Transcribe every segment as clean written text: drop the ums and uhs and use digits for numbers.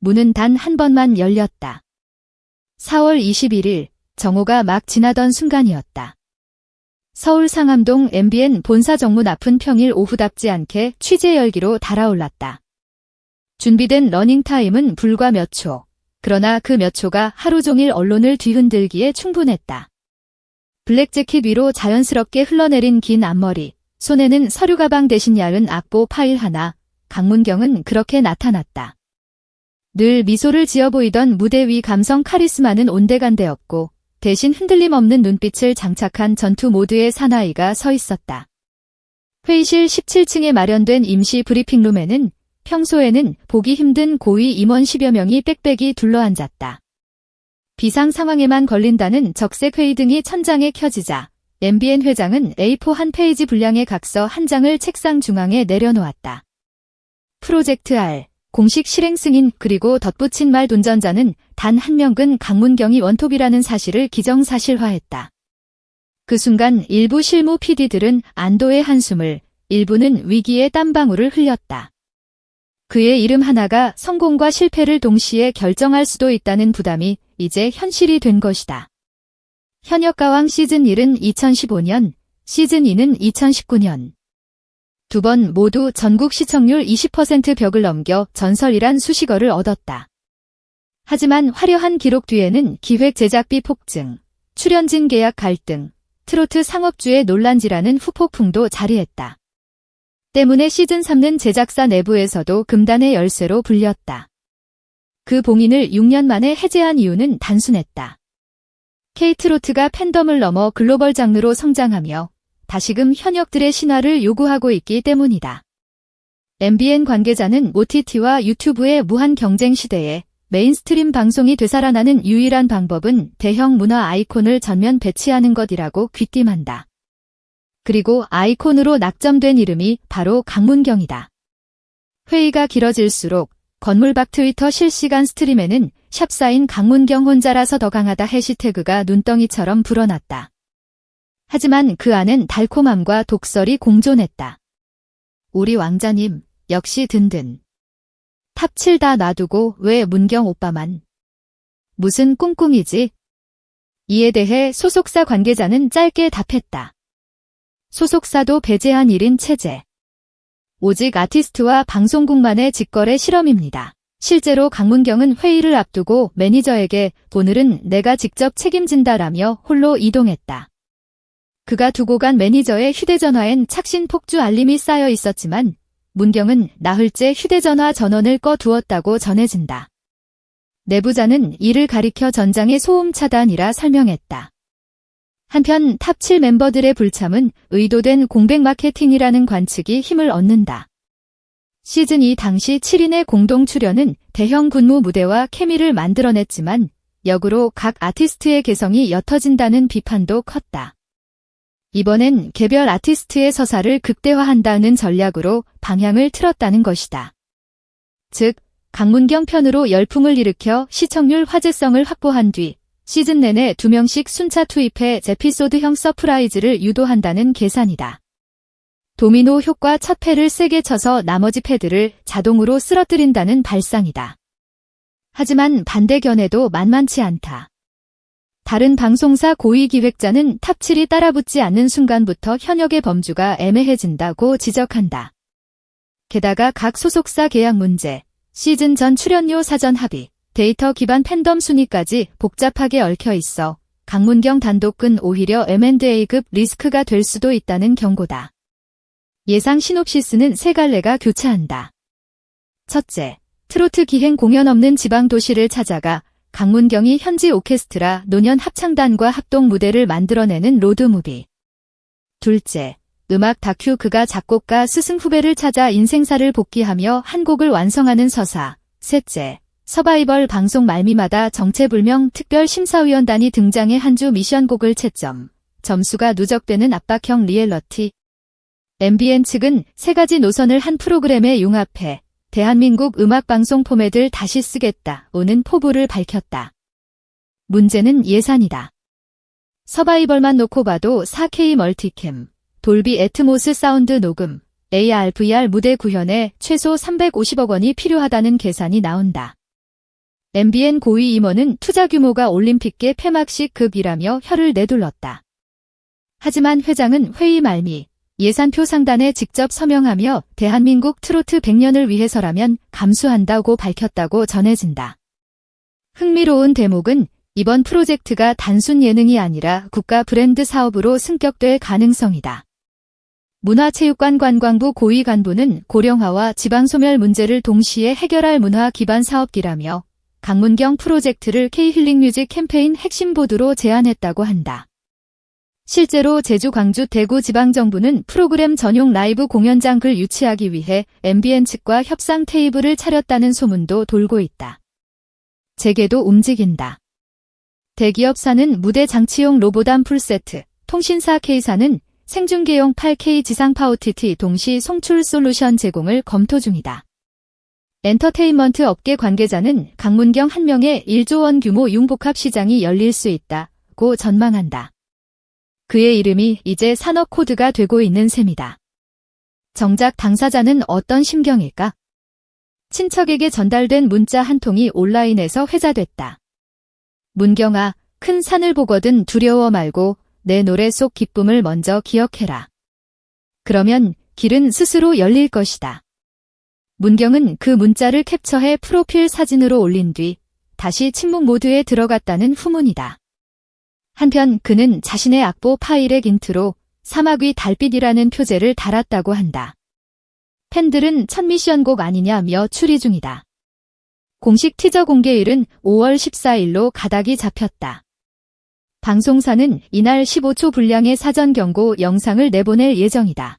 문은 단 한 번만 열렸다. 4월 21일 정오가 막 지나던 순간이었다. 서울 상암동 MBN 본사 정문 앞은 평일 오후답지 않게 취재 열기로 달아올랐다. 준비된 러닝타임은 불과 몇 초. 그러나 그 몇 초가 하루 종일 언론을 뒤흔들기에 충분했다. 블랙재킷 위로 자연스럽게 흘러내린 긴 앞머리, 손에는 서류 가방 대신 얇은 악보 파일 하나, 강문경은 그렇게 나타났다. 늘 미소를 지어 보이던 무대 위 감성 카리스마는 온데간데 없고 대신 흔들림 없는 눈빛을 장착한 전투 모드의 사나이가 서 있었다. 회의실 17층에 마련된 임시 브리핑룸에는 평소에는 보기 힘든 고위 임원 10여 명이 빽빽이 둘러앉았다. 비상 상황에만 걸린다는 적색 회의 등이 천장에 켜지자 MBN 회장은 A4 한 페이지 분량의 각서 한 장을 책상 중앙에 내려놓았다. 프로젝트 R, 공식 실행 승인 그리고 덧붙인 말 돈전자는 단 한 명근 강문경이 원톱이라는 사실을 기정사실화했다. 그 순간 일부 실무 PD들은 안도의 한숨을, 일부는 위기의 땀방울을 흘렸다. 그의 이름 하나가 성공과 실패를 동시에 결정할 수도 있다는 부담이 이제 현실이 된 것이다. 현역가왕 시즌 1은 2015년, 시즌 2는 2019년. 두 번 모두 전국 시청률 20% 벽을 넘겨 전설이란 수식어를 얻었다. 하지만 화려한 기록 뒤에는 기획 제작비 폭증, 출연진 계약 갈등, 트로트 상업주의 논란지라는 후폭풍도 자리했다. 때문에 시즌 3는 제작사 내부에서도 금단의 열쇠로 불렸다. 그 봉인을 6년 만에 해제한 이유는 단순했다. K트로트가 팬덤을 넘어 글로벌 장르로 성장하며 다시금 현역들의 신화를 요구하고 있기 때문이다. MBN 관계자는 OTT와 유튜브의 무한 경쟁 시대에 메인스트림 방송이 되살아나는 유일한 방법은 대형 문화 아이콘을 전면 배치하는 것이라고 귀띔한다. 그리고 아이콘으로 낙점된 이름이 바로 강문경이다. 회의가 길어질수록 건물 밖 트위터 실시간 스트림에는 샵사인 강문경 혼자라서 더 강하다 해시태그가 눈덩이처럼 불어났다. 하지만 그 안엔 달콤함과 독설이 공존했다. 우리 왕자님, 역시 든든. 탑 7 다 놔두고 왜 문경 오빠만. 무슨 꿍꿍이지? 이에 대해 소속사 관계자는 짧게 답했다. 소속사도 배제한 1인 체제. 오직 아티스트와 방송국만의 직거래 실험입니다. 실제로 강문경은 회의를 앞두고 매니저에게 오늘은 내가 직접 책임진다라며 홀로 이동했다. 그가 두고 간 매니저의 휴대전화엔 착신 폭주 알림이 쌓여 있었지만 문경은 나흘째 휴대전화 전원을 꺼두었다고 전해진다. 내부자는 이를 가리켜 전장의 소음 차단이라 설명했다. 한편 탑 7 멤버들의 불참은 의도된 공백 마케팅이라는 관측이 힘을 얻는다. 시즌2 당시 7인의 공동 출연은 대형 군무 무대와 케미를 만들어냈지만 역으로 각 아티스트의 개성이 옅어진다는 비판도 컸다. 이번엔 개별 아티스트의 서사를 극대화한다는 전략으로 방향을 틀었다는 것이다. 즉, 강문경 편으로 열풍을 일으켜 시청률 화제성을 확보한 뒤 시즌 내내 2명씩 순차 투입해 에피소드형 서프라이즈를 유도한다는 계산이다. 도미노 효과 첫 패를 세게 쳐서 나머지 패들을 자동으로 쓰러뜨린다는 발상이다. 하지만 반대 견해도 만만치 않다. 다른 방송사 고위 기획자는 탑 7이 따라붙지 않는 순간부터 현역의 범주가 애매해진다고 지적한다. 게다가 각 소속사 계약 문제, 시즌 전 출연료 사전 합의, 데이터 기반 팬덤 순위까지 복잡하게 얽혀 있어 강문경 단독은 오히려 M&A급 리스크가 될 수도 있다는 경고다. 예상 시놉시스는 세 갈래가 교차한다. 첫째, 트로트 기행 공연 없는 지방 도시를 찾아가 강문경이 현지 오케스트라, 노년 합창단과 합동 무대를 만들어내는 로드무비. 둘째, 음악 다큐 그가 작곡가 스승 후배를 찾아 인생사를 복귀하며 한 곡을 완성하는 서사. 셋째, 서바이벌 방송 말미마다 정체불명 특별심사위원단이 등장해 한 주 미션곡을 채점. 점수가 누적되는 압박형 리얼러티. MBN 측은 세 가지 노선을 한 프로그램에 융합해 대한민국 음악방송 포맷을 다시 쓰겠다오는 포부를 밝혔다. 문제는 예산이다. 서바이벌만 놓고 봐도 4K 멀티캠, 돌비 애트모스 사운드 녹음, AR, VR 무대 구현에 최소 350억 원이 필요하다는 계산이 나온다. MBN 고위 임원은 투자 규모가 올림픽계 폐막식 급이라며 혀를 내둘렀다. 하지만 회장은 회의 말미 예산표 상단에 직접 서명하며 대한민국 트로트 100년을 위해서라면 감수한다고 밝혔다고 전해진다. 흥미로운 대목은 이번 프로젝트가 단순 예능이 아니라 국가 브랜드 사업으로 승격될 가능성이다. 문화체육관관광부 고위 간부는 고령화와 지방소멸 문제를 동시에 해결할 문화 기반 사업기라며 강문경 프로젝트를 K힐링뮤직 캠페인 핵심 보드로 제안했다고 한다. 실제로 제주, 광주, 대구 지방정부는 프로그램 전용 라이브 공연장을 유치하기 위해 MBN 측과 협상 테이블을 차렸다는 소문도 돌고 있다. 재계도 움직인다. 대기업사는 무대 장치용 로보담 풀세트, 통신사 K사는 생중계용 8K 지상파 OTT 동시 송출 솔루션 제공을 검토 중이다. 엔터테인먼트 업계 관계자는 강문경 한 명의 1조 원 규모 융복합 시장이 열릴 수 있다고 전망한다. 그의 이름이 이제 산업 코드가 되고 있는 셈이다. 정작 당사자는 어떤 심경일까? 친척에게 전달된 문자 한 통이 온라인에서 회자됐다. 문경아, 큰 산을 보거든 두려워 말고 내 노래 속 기쁨을 먼저 기억해라. 그러면 길은 스스로 열릴 것이다. 문경은 그 문자를 캡처해 프로필 사진으로 올린 뒤 다시 침묵 모드에 들어갔다는 후문이다. 한편 그는 자신의 악보 파일의 인트로 사막 위 달빛이라는 표제를 달았다고 한다. 팬들은 첫 미션곡 아니냐며 추리 중이다. 공식 티저 공개일은 5월 14일로 가닥이 잡혔다. 방송사는 이날 15초 분량의 사전 경고 영상을 내보낼 예정이다.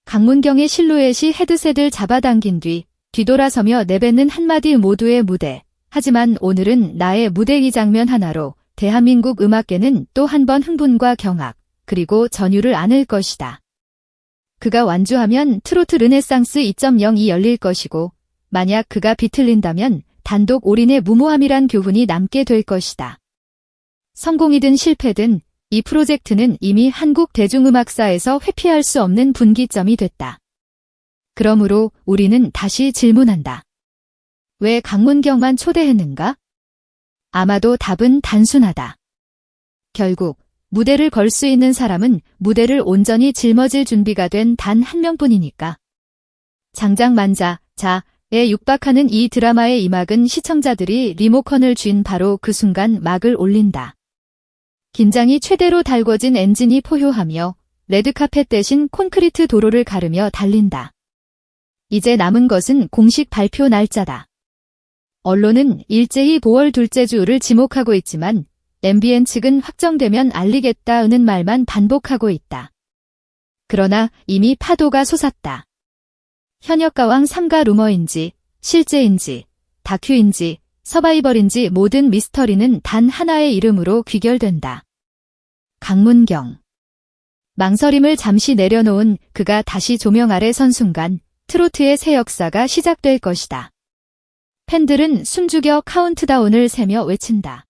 강문경의 실루엣이 헤드셋을 잡아당긴 뒤 뒤돌아서며 내뱉는 한마디 모두의 무대. 하지만 오늘은 나의 무대 이 장면 하나로 대한민국 음악계는 또 한 번 흥분과 경악, 그리고 전율을 안을 것이다. 그가 완주하면 트로트 르네상스 2.0이 열릴 것이고 만약 그가 비틀린다면 단독 올인의 무모함이란 교훈이 남게 될 것이다. 성공이든 실패든 이 프로젝트는 이미 한국 대중음악사에서 회피할 수 없는 분기점이 됐다. 그러므로 우리는 다시 질문한다. 왜 강문경만 초대했는가? 아마도 답은 단순하다. 결국 무대를 걸 수 있는 사람은 무대를 온전히 짊어질 준비가 된 단 한 명뿐이니까. 장장만자에 육박하는 이 드라마의 이막은 시청자들이 리모컨을 쥔 바로 그 순간 막을 올린다. 긴장이 최대로 달궈진 엔진이 포효하며 레드카펫 대신 콘크리트 도로를 가르며 달린다. 이제 남은 것은 공식 발표 날짜다. 언론은 일제히 5월 둘째 주를 지목하고 있지만 MBN 측은 확정되면 알리겠다는 말만 반복하고 있다. 그러나 이미 파도가 솟았다. 현역가왕 3가 루머인지 실제인지 다큐인지 서바이벌인지 모든 미스터리는 단 하나의 이름으로 귀결된다. 강문경. 망설임을 잠시 내려놓은 그가 다시 조명 아래 선 순간 트로트의 새 역사가 시작될 것이다. 팬들은 숨죽여 카운트다운을 세며 외친다.